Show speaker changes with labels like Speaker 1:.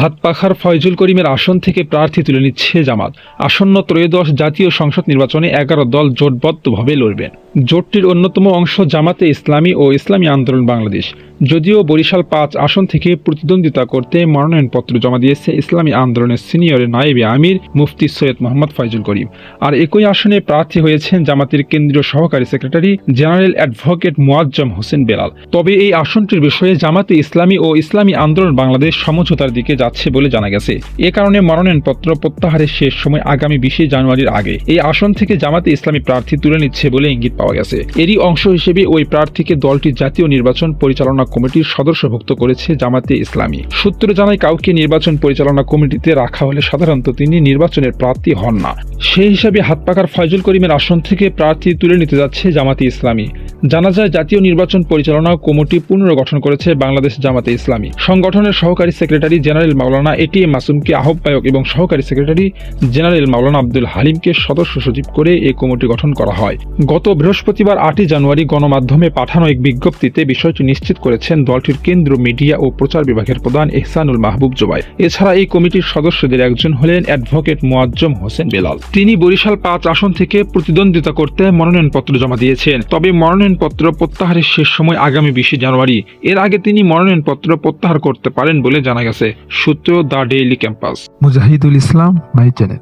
Speaker 1: হাতপাখার ফয়জুল করিমের আসন থেকে প্রার্থী তুলে নিচ্ছে জামাত। আসন্ন ত্রয়োদশ জাতীয় সংসদ নির্বাচনে 11 দল জোটবদ্ধভাবে লড়বেন। জোটটির অন্যতম অংশ জামাতে ইসলামী ও ইসলামী আন্দোলন বাংলাদেশ। যদিও বরিশাল 5 আসন থেকে প্রতিদ্বন্দ্বিতা করতে মনোনয়নপত্র জমা দিয়েছে ইসলামী আন্দোলনের সিনিয়র নায়েবে আমির মুফতি সৈয়দ মোহাম্মদ ফয়জুল করিম। আর একই আসনে প্রার্থী হয়েছেন জামাতের কেন্দ্রীয় সহকারী secretary general advocate Moazzem Hossain Belal. তবে এই আসনটির বিষয়ে জামাতে ইসলামী ও ইসলামী আন্দোলন বাংলাদেশ সমঝোতার দিকে যাচ্ছে বলে জানা গেছে। এ কারণে মনোনয়নপত্র প্রত্যাহারের শেষ সময় আগামী 20 জানুয়ারির আগে এই আসন থেকে জামাতে ইসলামী প্রার্থী তুলে নিচ্ছে বলে ইঙ্গিত পাওয়া গেছে। এরই অংশ হিসেবে ওই প্রার্থীকে দলটি জাতীয় নির্বাচন পরিচালনা কমিটির সদস্যভুক্ত করেছে জামাতে ইসলামী। সূত্র জানায়, কাউকে নির্বাচন পরিচালনা কমিটিতে রাখা হলে সাধারণত তিনি নির্বাচনের প্রার্থী হন না। সেই হিসাবে হাতপাখার ফয়জুল করিমের আসন থেকে প্রার্থী তুলে নিতে যাচ্ছে জামাতে ইসলামী। জানা যায়, জাতীয় নির্বাচন পরিচালনা কমিটি পুনর্গঠন করেছে বাংলাদেশ জামাতে ইসলামী। সংগঠনের সহকারী সেক্রেটারি জেনারেল মাওলানা এটিএম মাসুমকে আহ্বায়ক এবং সহকারী সেক্রেটারি জেনারেল মাওলানা আব্দুল হালিমকে সদস্য সচিব করে এই কমিটি গঠন করা হয়। গত বৃহস্পতিবার 8 জানুয়ারি গণমাধ্যমে পাঠানো এক বিজ্ঞপ্তিতে বিষয়টি নিশ্চিত করেছেন দলটির কেন্দ্র মিডিয়া ও প্রচার বিভাগের প্রধান এহসানুল মাহবুব জোবাই। এছাড়া এই কমিটির সদস্যদের একজন হলেন অ্যাডভোকেট মোয়াজ্জম হোসেন বেলাল। তিনি বরিশাল 5 আসন থেকে প্রতিদ্বন্দ্বিতা করতে মনোনয়নপত্র জমা দিয়েছেন। তবে মনোনয়নপত্র প্রত্যাহারের শেষ সময় আগামী 20 জানুয়ারি। এর আগে তিনি মনোনয়নপত্র প্রত্যাহার করতে পারেন বলে জানা গেছে। সূত্র the daily campus.
Speaker 2: Mujahidul Islam, my channel.